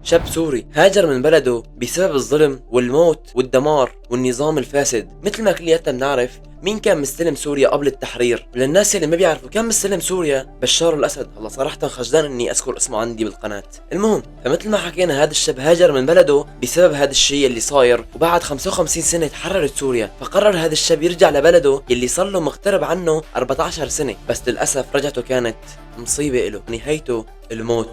شاب سوري هاجر من بلده بسبب الظلم والموت والدمار والنظام الفاسد. مثل ما كلياتنا بنعرف مين كان مستلم سوريا قبل التحرير. للناس اللي ما بيعرفوا كان مستلم سوريا بشار الأسد. هلا صراحة خجلان اني اذكر اسمه عندي بالقناة. المهم، فمثل ما حكينا هذا الشاب هاجر من بلده بسبب هذا الشيء اللي صاير، وبعد 55 سنة تحررت سوريا فقرر هذا الشاب يرجع لبلده اللي صار له مغترب عنه 14 سنة. بس للأسف رجعته كانت مصيبة له، نهايته الموت.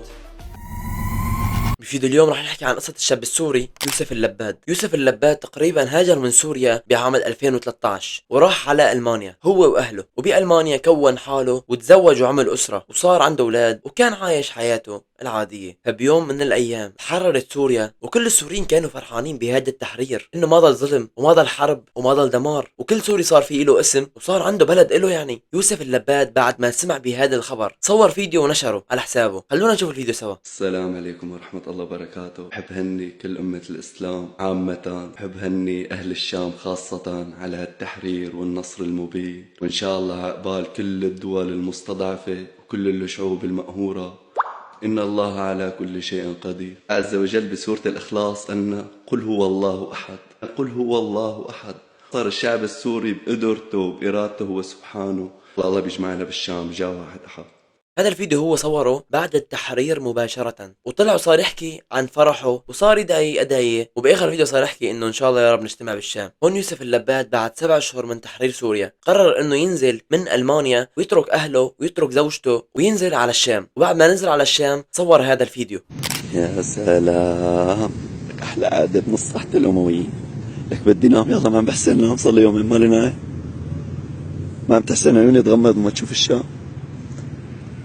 بفيديو اليوم راح نحكي عن قصة الشاب السوري يوسف اللباد. يوسف اللباد تقريبا هاجر من سوريا بعام 2013 وراح على ألمانيا هو وأهله، وبألمانيا كون حاله وتزوج وعمل أسرة وصار عنده أولاد وكان عايش حياته العادية. فبيوم من الأيام تحررت سوريا وكل السوريين كانوا فرحانين بهذا التحرير، إنه ما ضل ظلم وما ضل حرب وما ضل دمار، وكل سوري صار فيه له اسم وصار عنده بلد له. يعني يوسف اللباد بعد ما سمع بهذا الخبر صور فيديو ونشره على حسابه. خلونا نشوف الفيديو سوا. السلام عليكم ورحمة الله وبركاته. بحب هني كل أمة الإسلام عامة، بحب هني أهل الشام خاصة على هالتحرير والنصر المبين، وإن شاء الله عقبال كل الدول المستضعفة وكل الشعوب المقهورة. إن الله على كل شيء قدير. عز وجل بسورة الإخلاص أن قل هو الله أحد، قل هو الله أحد. صار الشعب السوري بقدرته وبإرادته هو سبحانه. الله بيجمعنا بالشام جا واحد أحد. هذا الفيديو هو صوره بعد التحرير مباشرة، وطلع وصار يحكي عن فرحه وصار يدعي أدعية، وبآخر الفيديو صار يحكي إنه إن شاء الله يا رب نجتمع بالشام. هون يوسف اللباد بعد 7 أشهر من تحرير سوريا قرر إنه ينزل من ألمانيا ويترك أهله ويترك زوجته وينزل على الشام. وبعد ما نزل على الشام صور هذا الفيديو. يا سلام، لك أحلى عادة بنصحة الأمويين. لك بدي نام، يلا ما عم بحسن نام، صار لي يومين ما نايم، ما عم تحسن عيوني تغمض وما تشوف الشام.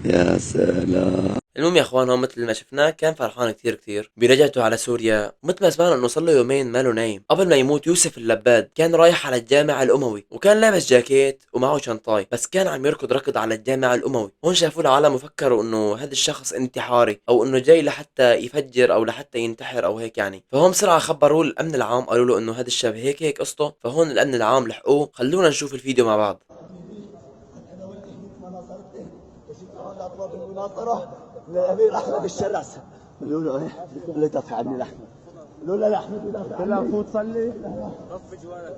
يا سلام. المهم يا اخوان، هو مثل ما شفناه كان فرحان كثير برجعته على سوريا، ومثل ما سمعنا انه صار له يومين ماله نايم. قبل ما يموت يوسف اللباد كان رايح على الجامع الاموي وكان لابس جاكيت ومعه شنطاي، بس كان عم يركض ركض على الجامع الاموي. هون شافوه العالم وفكروا انه هذا الشخص انتحاري او انه جاي لحتى يفجر او لحتى ينتحر او هيك يعني. فهم بسرعه خبروا الامن العام، قالوا له انه هذا الشاب هيك قصته. فهون الامن العام لحقوه. خلونا نشوف الفيديو مع بعض. الامير احمد الشرس قالوا له ايه؟ قال له دافع عني لاحمد. قالوا له لاحمد يدافع عني. لا فوت صلي. طف جوارك.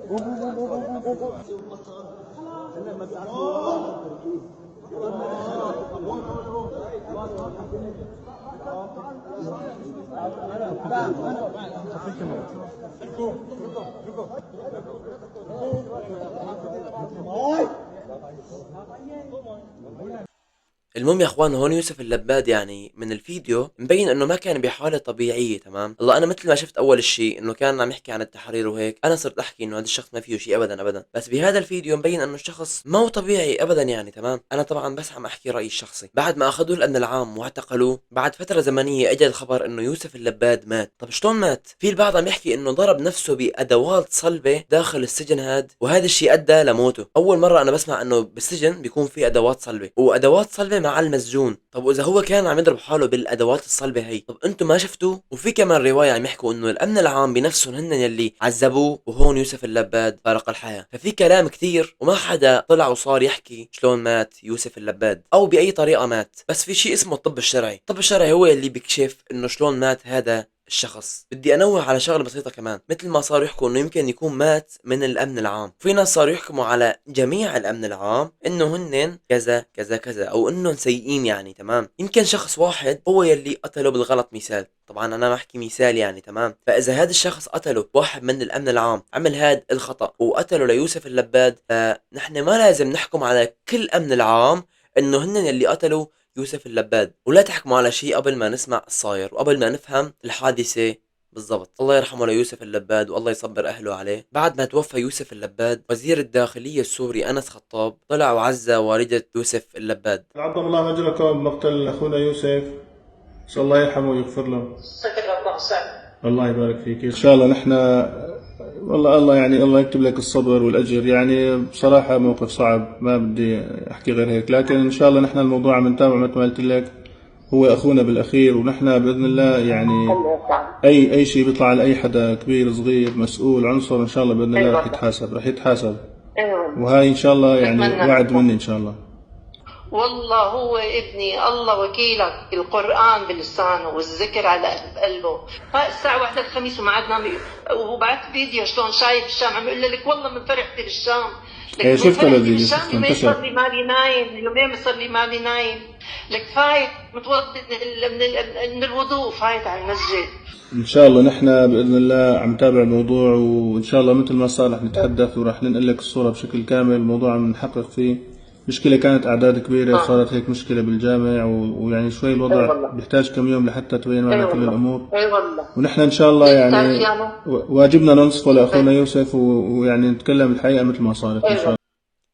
المهم يا اخوان، هون يوسف اللباد يعني من الفيديو مبين انه ما كان بحاله طبيعيه. تمام، هلا انا مثل ما شفت اول شيء انه كان عم يحكي عن التحرير وهيك، انا صرت احكي انه هذا الشخص ما فيه شيء ابدا. بس بهذا الفيديو مبين انه الشخص ما هو طبيعي ابدا يعني. تمام، انا طبعا بس عم احكي رايي الشخصي. بعد ما اخذوه الامن العام واعتقلوه بعد فتره زمنيه اجى الخبر انه يوسف اللباد مات. طب شلون مات؟ في البعض عم يحكي انه ضرب نفسه بادوات صلبه داخل السجن هاد، وهذا الشيء ادى لموته. اول مره انا بسمع انه بالسجن بيكون في ادوات صلبه، وادوات صلبه مع المسجون. طب واذا هو كان عم يضرب حاله بالادوات الصلبه هي، طب انتم ما شفتوا؟ وفي كمان روايه عم يحكوا انه الامن العام بنفسهم هن يلي عذبوه، وهون يوسف اللباد فارق الحياه. ففي كلام كثير وما حدا طلع وصار يحكي شلون مات يوسف اللباد او باي طريقه مات. بس في شيء اسمه الطب الشرعي. الطب الشرعي هو اللي بيكشف انه شلون مات هذا الشخص. بدي انوه على شغله بسيطه كمان، مثل ما صاروا يحكوا انه يمكن يكون مات من الامن العام، في ناس صاروا يحكموا على جميع الامن العام انه هن كذا كذا كذا او انهم سيئين يعني. تمام، يمكن شخص واحد هو يلي قتله بالغلط مثال، طبعا انا بحكي مثال يعني. تمام، فاذا هذا الشخص قتله واحد من الامن العام عمل هذا الخطا وقتله ليوسف اللباد، فنحن ما لازم نحكم على كل امن العام انه هن يلي قتلوا يوسف اللباد. ولا تحكموا على شيء قبل ما نسمع الصاير وقبل ما نفهم الحادثة بالضبط. الله يرحمه ليوسف اللباد والله يصبر أهله عليه. بعد ما توفى يوسف اللباد، وزير الداخلية السوري أنس خطاب طلع وعزى والدة يوسف اللباد. عظم الله أجركم بمقتل أخونا يوسف، نسأل الله يرحمه ويغفر له. الله يبارك فيك. إن شاء الله نحن والله الله يعني الله يكتب لك الصبر والأجر. يعني بصراحة موقف صعب، ما بدي أحكي غير هيك، لكن إن شاء الله نحن الموضوع عم نتابع مثل ما قلت لك، هو أخونا بالأخير، ونحن بإذن الله يعني أي شيء بيطلع على أي حدا كبير صغير مسؤول عنصر إن شاء الله بإذن الله رح يتحاسب. وهاي إن شاء الله يعني وعد مني إن شاء الله. والله هو ابني الله وكيلك، القرآن بلسانه والذكر على قلبه. هاي الساعة 1 الخميس وما عاد نام، وبعت فيديو شلون شايف الشام، عم يقول لك والله من فرحتي بالشام. لك من شفته فرحتي الفيديو، بالشام شفته يومين انتشر. صار لي مالي نايم، يومين صار لي مالي نايم. لك فايت متوضي من الوضوء، فايت على المسجد. ان شاء الله نحن باذن الله عم نتابع الموضوع، وان شاء الله مثل ما صار رح نتحدث ورح ننقل لك الصوره بشكل كامل. الموضوع عم نحقق فيه. مشكله كانت اعداد كبيره، صارت هيك مشكله بالجامع، ويعني شوي الوضع بيحتاج كم يوم لحتى تبين معنا كل الامور. اي والله. ونحن ان شاء الله يعني واجبنا ننصفه لاخونا يوسف، ويعني نتكلم الحقيقه مثل ما صارت ان شاء الله.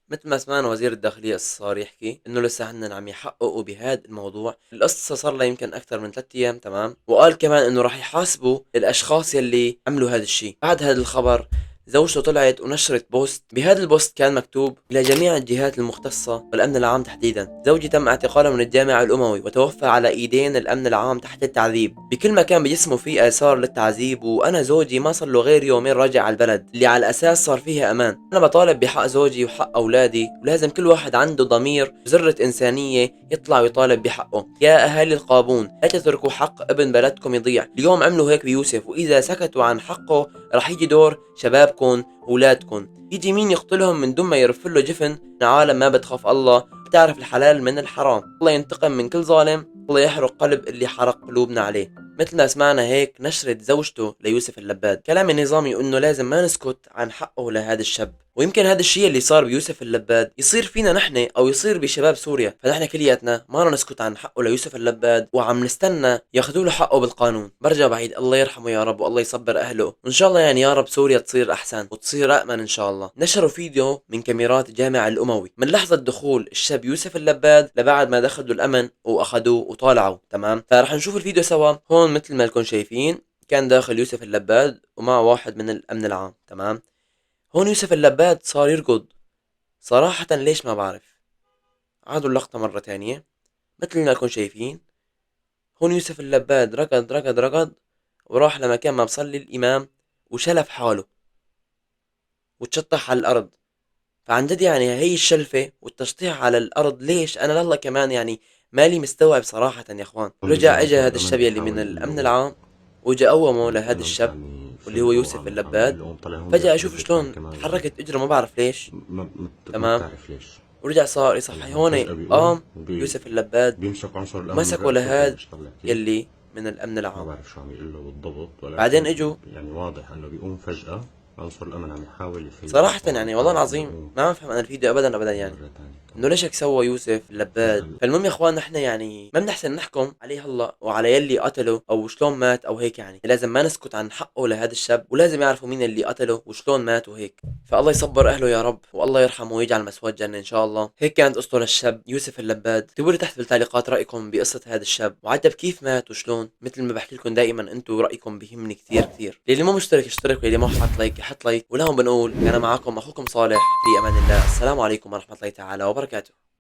مثل ما سمعنا وزير الداخلية صار يحكي انه لسه هن عم يحققوا بهذا الموضوع. القصة صار لها يمكن اكثر من 3 ايام، تمام. وقال كمان انه راح يحاسبوا الاشخاص يلي عملوا هذا الشيء. بعد هذا الخبر زوجته طلعت ونشرت بوست. بهذا البوست كان مكتوب: إلى جميع الجهات المختصة والأمن العام تحديدا، زوجي تم اعتقاله من الجامع الأموي وتوفى على إيدين الأمن العام تحت التعذيب. بكل مكان بجسمه في آثار للتعذيب، وأنا زوجي ما صار له غير يومين راجع على البلد اللي على الأساس صار فيها أمان. أنا بطالب بحق زوجي وحق أولادي، ولازم كل واحد عنده ضمير وذرة إنسانية يطلع ويطالب بحقه. يا أهالي القابون، لا تتركوا حق ابن بلدكم يضيع. اليوم عملوا هيك بيوسف، وإذا سكتوا عن حقه رح يجي دور شبابكم وولادكم. يجي مين يقتلهم من دون ما يرف له جفن. عالم ما بتخاف الله، بتعرف الحلال من الحرام. الله ينتقم من كل ظالم، الله يحرق قلب اللي حرق قلوبنا عليه. مثل ما سمعنا هيك نشرت زوجته ليوسف اللباد. كلام النظامي انه لازم ما نسكت عن حقه لهذا الشاب، ويمكن هذا الشيء اللي صار بيوسف اللباد يصير فينا نحن او يصير بشباب سوريا. فنحن كلياتنا ما رح نسكت عن حقه ليوسف اللباد، وعم نستنى ياخذوا له حقه بالقانون. برجع بعيد، الله يرحمه يا رب، والله يصبر اهله، وان شاء الله يعني يا رب سوريا تصير احسن وتصير امن ان شاء الله. نشروا فيديو من كاميرات الجامع الاموي من لحظه دخول الشاب يوسف اللباد لبعد ما دخلوا الامن واخذوه وطالعوا، تمام. فرح نشوف الفيديو سوا. هون مثل ما لكم شايفين كان داخل يوسف اللباد ومع واحد من الامن العام، تمام. هون يوسف اللباد صار يركض. صراحة ليش ما بعرف. عادوا اللقطة مرة تانية مثل ما لكم شايفين. هون يوسف اللباد ركض ركض ركض وراح لمكان ما بصلي الإمام وشلف حاله وتشطح على الأرض. فعن جد يعني هي الشلفة والتشطيح على الأرض ليش؟ أنا لله كمان يعني مالي مستوعب صراحة يا إخوان. رجع إجا هذا الشاب اللي من الأمن العام وجا قومه لهذا الشاب واللي هو يوسف اللباد. فجأة أشوف شلون تحركت إجره، ما بعرف ليش، تمام. ورجع صار يصحي. هون قام يوسف اللباد مسكوا لهاد يلي من الأمن العام. بعدين إجوا يعني واضح انه بيقوم فجأة عنصر الامن عم يحاول يفيد. صراحة يعني والله العظيم ما بفهم أنا الفيديو أبدا أبدا، يعني إنه ليش هيك سوى يوسف اللباد. فالمهم يا إخوان نحن يعني ما بنحسن نحكم عليه هلا وعلى يلي قتله أو شلون مات أو هيك، يعني لازم ما نسكت عن حقه لهذا الشاب، ولازم يعرفوا مين اللي قتله وشلون مات وهيك. فالله يصبر أهله يا رب، والله يرحمه ويجعل مسواه جنة إن شاء الله. هيك كانت قصته للشاب يوسف اللباد. اكتبوا لي تحت بالتعليقات رأيكم بقصة هذا الشاب وعجب كيف مات وشلون. مثل ما بحكي لكم دائما انتم رأيكم بيهمني كثير كثير. اللي مو مشترك اشترك، واللي ما حط لايك يحط لايك. ولهم بنقول انا معكم اخوكم صالح في امان الله. السلام عليكم ورحمة الله تعالى وبركاته.